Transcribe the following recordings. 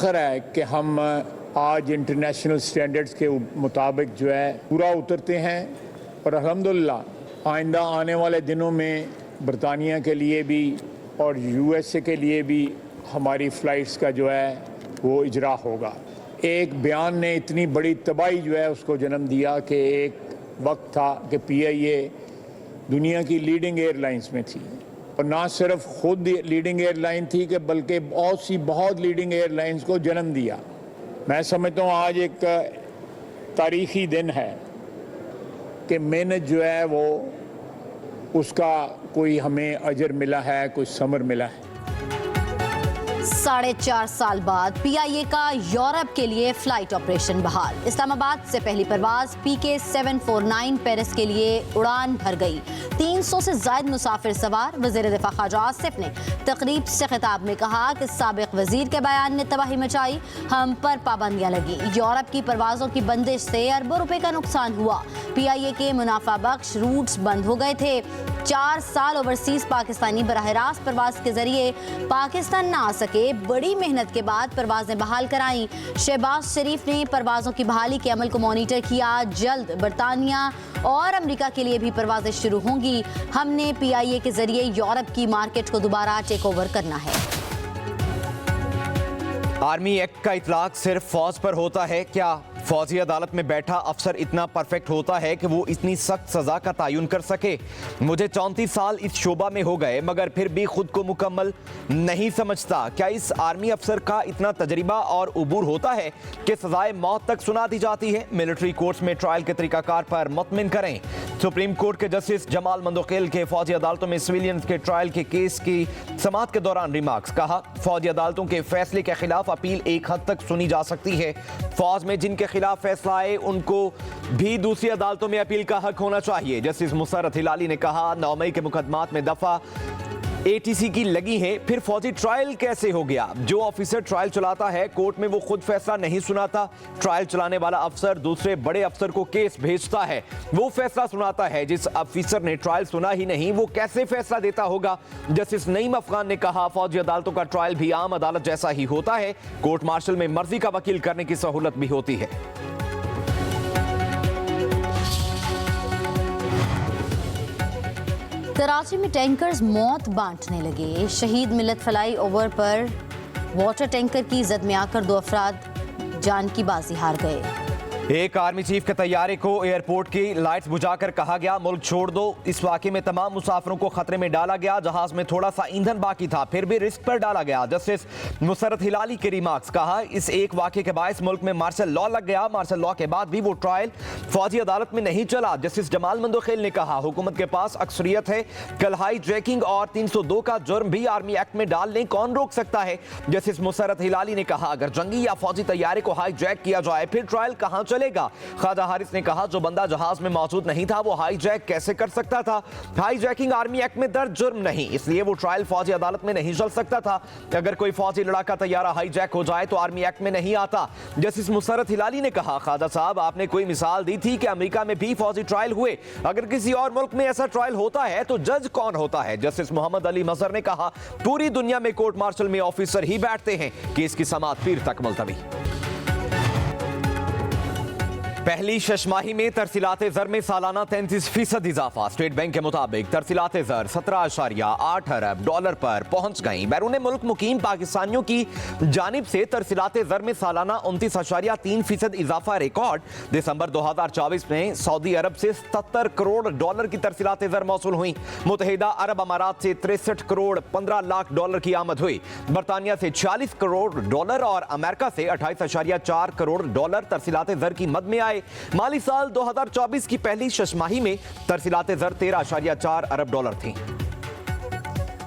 फ़ख्र है कि हम आज इंटरनेशनल स्टैंडर्ड्स के मुताबिक जो है पूरा उतरते हैं और अल्हम्दुलिल्लाह आइंदा आने वाले दिनों में बरतानिया के लिए भी और यूएसए के लिए भी हमारी फ़्लाइट्स का जो है वो इजरा होगा। एक बयान ने इतनी बड़ी तबाही जो है उसको जन्म दिया कि एक वक्त था कि पीआईए दुनिया की लीडिंग एयरलाइंस में थी और ना सिर्फ खुद लीडिंग एयरलाइन थी कि बल्कि बहुत लीडिंग एयरलाइंस को जन्म दिया। मैं समझता हूँ आज एक तारीख़ी दिन है कि मेहनत जो है वो उसका कोई हमें अजर मिला है, कोई समर मिला है। 4.5 साल बाद पीआईए का यूरोप के लिए फ्लाइट ऑपरेशन बहाल। इस्लामाबाद से पहली परवाज पीके 749 पेरिस के लिए उड़ान भर गई। 300 से ज्यादा मुसाफिर सवार। वज़ीर दिफा ख्वाजा आसिफ ने तकरीब से खिताब में कहा कि साबिक वजीर के बयान ने तबाही मचाई, हम पर पाबंदियां लगी। यूरोप की परवाजों की बंदिश से अरबों रुपए का नुकसान हुआ। पीआईए के मुनाफा बख्श रूट्स बंद हो गए थे। 4 साल ओवरसीज पाकिस्तानी बराह रास्त परवाज के जरिए पाकिस्तान ना आ सके। बड़ी मेहनत के बाद परवाजें बहाल कराई। शहबाज शरीफ ने परवाजों की बहाली के अमल को मॉनिटर किया। जल्द बरतानिया और अमेरिका के लिए भी परवाजें शुरू होंगी। हमने पीआईए के जरिए यूरोप की मार्केट को दोबारा टेक ओवर करना है। आर्मी एक्ट का इतलाक सिर्फ फौज पर होता है क्या? फौजी अदालत में बैठा अफसर इतना परफेक्ट होता है कि वो इतनी सख्त सजा का तयन कर सके? मुझे 34 साल इस शोबा में हो गए मगर फिर भी खुद को मुकम्मल नहीं समझता। क्या इस आर्मी अफसर का इतना तजर्बा और उबूर होता है कि सजाए मौत तक सुना दी जाती है? मिलिट्री कोर्ट्स में ट्रायल के तरीकाकार पर मुतमिन करें। सुप्रीम कोर्ट के जस्टिस जमाल मंदोखेल के फौजी अदालतों में सिविलियंस के ट्रायल के केस की समाअत के दौरान रिमार्क्स। कहा, फौजी अदालतों के फैसले के खिलाफ अपील एक हद तक सुनी जा सकती है। फौज में जिनके खिलाफ फैसला आए उनको भी दूसरी अदालतों में अपील का हक होना चाहिए। जस्टिस मुसर्रत हिलाली ने कहा, 9 मई के मुकदमात में दफा एटीसी की लगी है, फिर फौजी ट्रायल कैसे हो गया? जो ऑफिसर ट्रायल चलाता है कोर्ट में वो खुद फैसला नहीं सुनाता। ट्रायल चलाने वाला अफसर दूसरे बड़े अफसर को केस भेजता है, वो फैसला सुनाता है। जिस ऑफिसर ने ट्रायल सुना ही नहीं वो कैसे फैसला देता होगा? जस्टिस नईम अफगान ने कहा, फौजी अदालतों का ट्रायल भी आम अदालत जैसा ही होता है। कोर्ट मार्शल में मर्जी का वकील करने की सहूलत भी होती है। कराची में टैंकर्स मौत बांटने लगे। शहीद मिल्लत फलाई ओवर पर वाटर टैंकर की जद में आकर 2 अफराद जान की बाजी हार गए। एक आर्मी चीफ के तैयारे को एयरपोर्ट की लाइट्स बुझाकर कहा गया मुल्क छोड़ दो। इस वाकये में तमाम मुसाफिरों को खतरे में डाला गया। जहाज में थोड़ा सा ईंधन बाकी था फिर भी रिस्क पर डाला गया। जस्टिस मुसर्रत हिलाली के रिमार्क्स। कहा, इस एक वाकये के बायस मुल्क में मार्शल लॉ लग गया। मार्शल लॉ के बाद भी वो ट्रायल फौजी अदालत में नहीं चला। जस्टिस जमाल मंदोखेल ने कहा, हुकूमत के पास अक्सरियत है, कल हाई जैकिंग और 302 का जुर्म भी आर्मी एक्ट में डाल लें, कौन रोक सकता है? जस्टिस मुसर्रत हिलाली ने कहा, अगर जंगी या फौजी तैयारे को हाई जैक किया जाए फिर ट्रायल कहां चलेगा? ख्वाजा हारिस ने कहा, जो बंदा जहाज में मौजूद नहीं था वो हाई जैक कैसे कर सकता था? हाई जैकिंग आर्मी एक्ट में दर्ज जुर्म नहीं, इसलिए वो ट्रायल फौजी अदालत में नहीं चल सकता था। अगर कोई फौजी लड़ाका तैयारा हाई जैक हो जाए तो आर्मी एक्ट में नहीं आता। जस्टिस मुसर्रत हिलाली ने कहा, ख्वाजा साहब आपने कोई मिसाल दी थी कि अमेरिका में भी फौजी ट्रायल हुए, अगर किसी और मुल्क में ऐसा ट्रायल होता है तो जज कौन होता है? जस्टिस मोहम्मद अली मजहर ने कहा, पूरी दुनिया में कोर्ट मार्शल में ऑफिसर ही बैठते हैं, केस की समाअत पीर तक मुलतवी। पहली शशमाही में तरसीलाते ज़र में सालाना 33% इजाफा। स्टेट बैंक के मुताबिक तरसीलाते ज़र 17.8 अरब डॉलर पर पहुंच गई। बैरून मुल्क मुकीम पाकिस्तानियों की जानिब से तरसीलाते ज़र में सालाना 29.3% इजाफा रिकॉर्ड। दिसंबर 2024 में सऊदी अरब से 77 करोड़ डॉलर की तरसीलाते ज़र मौसूल हुई। मुत्तहिदा अरब अमारात से 63 करोड़ 15 लाख डॉलर की आमद हुई। बरतानिया से 40 करोड़ डॉलर और अमेरिका से 28.4 करोड़ डॉलर तरसीलाते ज़र की मद में आए। माली साल 2024 की पहली शशमाही में तरसीलाते ज़र 13.4 अरब डॉलर थी।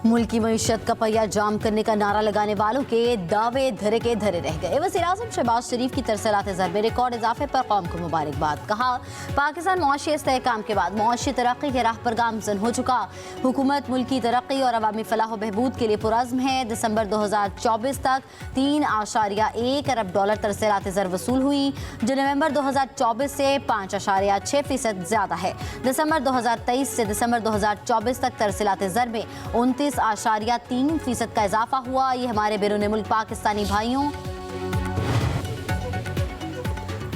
मुल्क की मईशत का पहिया जाम करने का नारा लगाने वालों के दावे धरे के धरे रह गए। वज़ीर-ए-आज़म शहबाज शरीफ की तरसीलाते ज़र में रिकॉर्ड इजाफे पर कौम को मुबारकबाद। कहा, पाकिस्तान मुआशी इस्तेहकाम के बाद मुआशी तरक्की के राह पर गामज़न हो चुका। हुकूमत मुल्क की तरक्की और अवामी फलाह व बहबूद के लिए पुरज़्म है। दिसंबर 2024 तक 3.1 अरब डॉलर तरसीलाते ज़र वसूल हुई, जो नवंबर 2024 से 5.6% ज़्यादा है। दिसंबर 2023 से दिसंबर 2024 तक तरसीलाते ज़र में 29.3% का इजाफा हुआ। ये हमारे बैरून मुल्क पाकिस्तानी भाइयों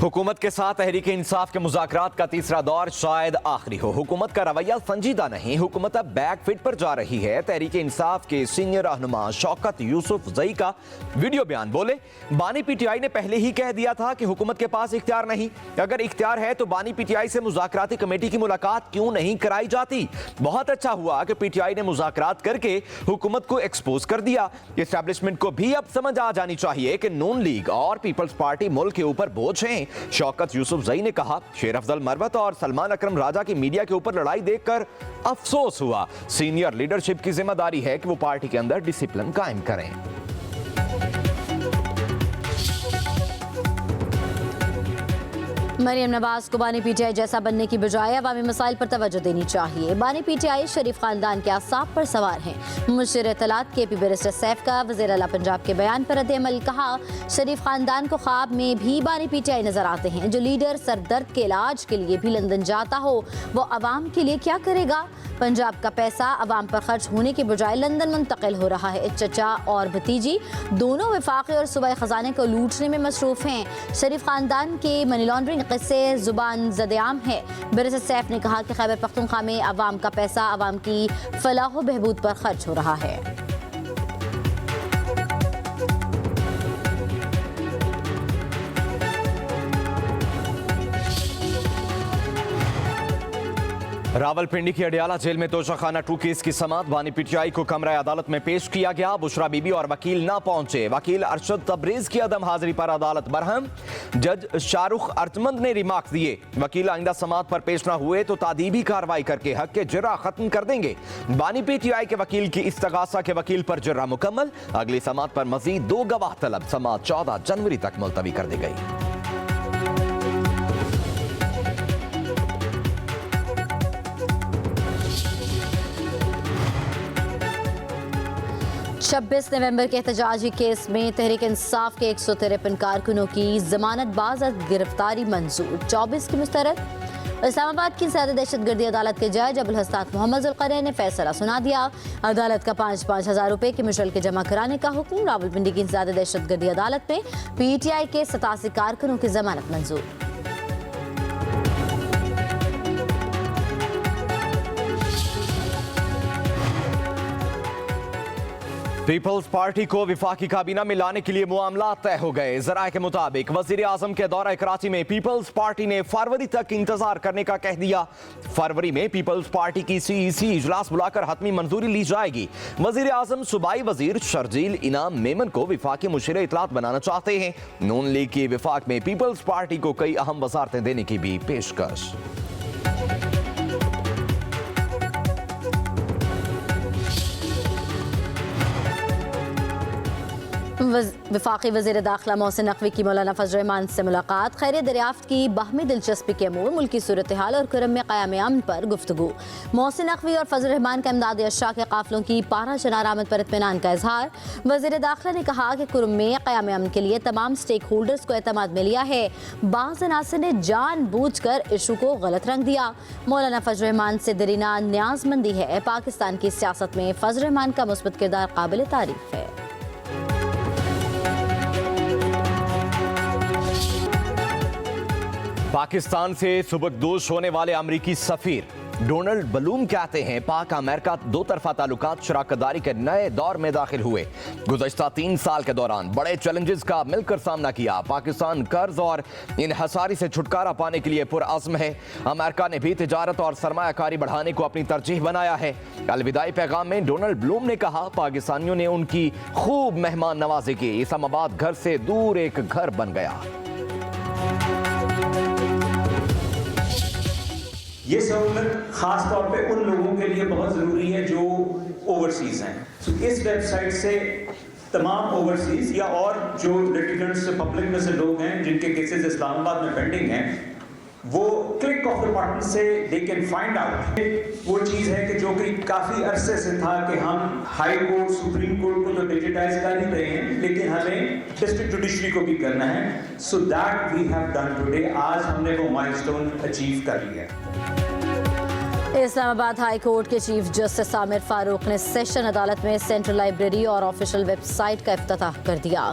हुकूमत के साथ तहरीक इंसाफ के मुज़ाकरात का तीसरा दौर शायद आखिरी हो। हुकूमत का रवैया संजीदा नहीं, हुकूमत अब बैक फिट पर जा रही है। तहरीक इंसाफ के सीनियर रहनुमा शौकत यूसुफ जई का वीडियो बयान। बोले, बानी पीटीआई ने पहले ही कह दिया था कि हुकूमत के पास इख्तियार नहीं, अगर इख्तियार है तो बानी पीटीआई से मुज़ाकराती कमेटी की मुलाकात क्यों नहीं कराई जाती। बहुत अच्छा हुआ कि पीटीआई ने मुज़ाकरात करके हुकूमत को एक्सपोज कर दिया। एस्टैब्लिशमेंट को भी अब समझ आ जानी चाहिए कि नून लीग और पीपल्स पार्टी मुल्क के ऊपर बोझ हैं। शौकत यूसुफ जई ने कहा, शेर अफजल मरवत और सलमान अकरम राजा की मीडिया के ऊपर लड़ाई देखकर अफसोस हुआ। सीनियर लीडरशिप की जिम्मेदारी है कि वो पार्टी के अंदर डिसिप्लिन कायम करें। मरियम नवाज को बानी पीटीआई जैसा बनने की बजाय अवामी मसाइल पर तवज्जो देनी चाहिए। बानी पीटीआई शरीफ खानदान के आसाब पर सवार हैं। मुशीर इत्तलात KP बैरिस्टर सैफ का वज़ीर आला पंजाब के बयान पर रद्द-ए-अमल। कहा, शरीफ खानदान को ख्वाब में भी बानी पीटीआई नजर आते हैं। जो लीडर सरदर्द के इलाज के लिए भी लंदन जाता हो वो अवाम के लिए क्या करेगा। पंजाब का पैसा अवाम पर खर्च होने के बजाय लंदन मुंतकिल हो रहा है। चचा और भतीजी दोनों वफाकी और सूबाई खजाने को लूटने में मसरूफ हैं। शरीफ खानदान के मनी लॉन्ड्रिंग किस्से जुबान ज़द-ए-आम है। बैरिस्टर सैफ ने कहा कि खैबर पख्तूनख्वा में अवाम का पैसा अवाम की फलाह व बहबूद पर खर्च हो रहा है। रावलपिंडी की अडियाला जेल में तोशाखाना 2 केस की समाअत। बानी पीटीआई को कमरा अदालत में पेश किया गया। बुशरा बीबी और वकील ना पहुंचे। वकील अरशद तबरेज की अदम हाजिरी पर अदालत बरहम। जज शाहरुख अर्जमंद ने रिमार्क दिए, वकील आइंदा समाअत पर पेश ना हुए तो तादीबी कार्रवाई करके हक के जर्रा खत्म कर देंगे। बानी पीटीआई के वकील की इस्तगासा के वकील पर जर्रा मुकम्मल। अगली समाअत पर मजीद 2 गवाह तलब। समाअत 14 जनवरी तक मुलतवी कर दी गई। 26 नवंबर के एहतजाजी केस में तहरीक इंसाफ के 153 कारकुनों की जमानत बाज़त गिरफ्तारी मंजूर। 24 की मुस्तरद। इस्लामाबाद की ज़्यादा दहशतगर्दी अदालत के जज अबुल हसन मोहम्मद ज़ुल्क़रनैन ने फैसला सुना दिया। अदालत का 5-5 हज़ार रुपए के मुशल के जमा कराने का हुक्म। रावलपिंडी की ज़्यादा दहशतगर्दी अदालत में पीटीआई के 87 कारकुनों की जमानत मंजूर। पीपल्स पार्टी को विफाकी काबीना में लाने के लिए मामला तय हो गए। जराये के मुताबिक वजीर आजम के दौरा कराची में पीपल्स पार्टी ने फरवरी तक इंतजार करने का कह दिया। फरवरी में पीपल्स पार्टी की CEC इजलास बुलाकर हतमी मंजूरी ली जाएगी। वजीर आजम सूबाई वजीर शर्जील इनाम मेमन को विफाकी मुशीर इत्तलात बनाना चाहते हैं। नून लीग की विफाक में पीपल्स पार्टी को कई अहम वजारतें देने की भी पेशकश। वफाकी वज़ीर दाखिला मोहसिन नकवी की मौलाना फजल रहमान से मुलाकात। खैरियत दरियाफ्त की बाहमी दिलचस्पी के अमूर, मुल्की सूरत हाल और करम में क़याम अमन पर गुफ्तगू। मोहसिन नकवी और फजल रहमान का इमदादी अशरा के काफिलों की पारा चनार आमद पर इत्मीनान का इजहार। वज़ीर दाखिला ने कहा कि कुरम में क़याम अमन के लिए तमाम स्टेक होल्डर्स को एतमाद में लिया है। बाज़ अनासिर ने जानबूझकर इशू को गलत रंग दिया। मौलाना फजल रहमान से दरीना न्याजमंदी है। पाकिस्तान की सियासत में फजल रहमान का मुस्बत किरदार काबिल तारीफ है। पाकिस्तान से सुबकदोश होने वाले अमरीकी सफीर डोनाल्ड ब्लूम कहते हैं, पाक अमेरिका दो तरफा ताल्लुकात शराकतदारी के नए दौर में दाखिल हुए। गुज़श्ता 3 साल के दौरान बड़े चैलेंजेस का मिलकर सामना किया। पाकिस्तान कर्ज और इन्हसारी से छुटकारा पाने के लिए पुरअज़्म है। अमेरिका ने भी तिजारत और सरमायाकारी बढ़ाने को अपनी तरजीह बनाया है। अलविदाई पैगाम में डोनाल्ड ब्लूम ने कहा, पाकिस्तानियों ने उनकी खूब मेहमान नवाजी की। इस्लामाबाद घर से दूर एक घर बन गया। ये सहूलत खास तौर पे उन लोगों के लिए बहुत ज़रूरी है जो ओवरसीज़ हैं। तो इस वेबसाइट से तमाम ओवरसीज़ या और जो लिटिगेंट्स पब्लिक में से लोग हैं जिनके केसेस इस्लामाबाद में पेंडिंग हैं, वो क्लिक ऑफ द बटन से दे कैन फाइंड आउट। वो चीज़ है कि जो कि काफ़ी अरसे से था कि हम हाई कोर्ट सुप्रीम कोर्ट को तो डिजिटाइज कर ही रहे हैं, लेकिन हमें डिस्ट्रिक्ट जुडिशरी को भी करना है। So that we have done today. आज हमने वो माइलस्टोन अचीव कर लिया। इस्लामाबाद हाई कोर्ट के चीफ जस्टिस आमिर फारूक ने सेशन अदालत में सेंट्रल लाइब्रेरी और ऑफिशियल वेबसाइट का इफ्तिताह कर दिया।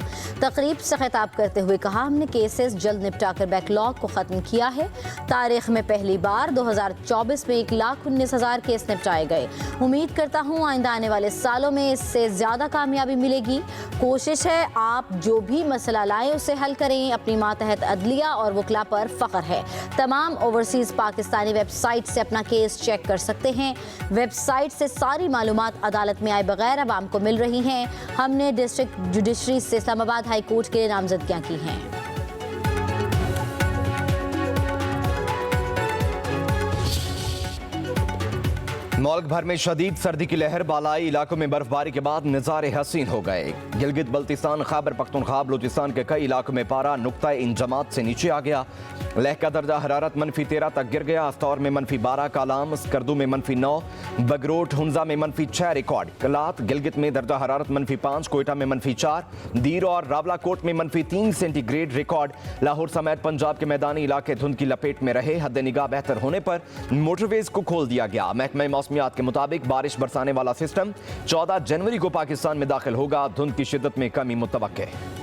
तकरीब से खिताब करते हुए कहा, हमने केसेस जल्द निपटाकर बैकलॉग को ख़त्म किया है। तारीख में पहली बार 2024 में 1,19,000 केस निपटाए गए। उम्मीद करता हूँ आइंदा आने वाले सालों में इससे ज़्यादा कामयाबी मिलेगी। कोशिश है आप जो भी मसला लाएं उसे हल करें। अपनी मातहत अदलिया और वकला पर फ़ख्र है। तमाम ओवरसीज़ पाकिस्तानी वेबसाइट से अपना केस चेक कर सकते हैं। वेबसाइट से सारी मालूमात अदालत में आए बगैर आवाम को मिल रही हैं। हमने डिस्ट्रिक्ट जुडिशरी से इस्लामाबाद हाई कोर्ट के लिए नामजदगियां की हैं। मुल्क भर में शदीद सर्दी की लहर, बालाई इलाकों में बर्फबारी के बाद नज़ारे हसीन हो गए। गिलगित बल्तिस्तान, खैबर पख्तूनख्वा, बलूचिस्तान के कई इलाकों में पारा नुक्ता इंजमात से नीचे आ गया। लह का दर्जा हरारत -13 तक गिर गया। अस्तौर में -12, कालाम स्कर्दू में -9, बगरोट हुंजा में -6 रिकॉर्ड। कलात गिलगित में दर्जा हरारत -5, कोयटा में -4, दीर और रावलाकोट में -3 सेंटीग्रेड रिकॉर्ड। लाहौर समेत पंजाब के मैदानी इलाके धुंध की लपेट में रहे। हद निगाह बेहतर होने पर मोटरवेज को खोल दिया गया। महकमा मौसमियात के मुताबिक बारिश बरसाने वाला सिस्टम 14 जनवरी को पाकिस्तान में दाखिल होगा। धुंध की शिद्दत में कमी मुतवक्के है।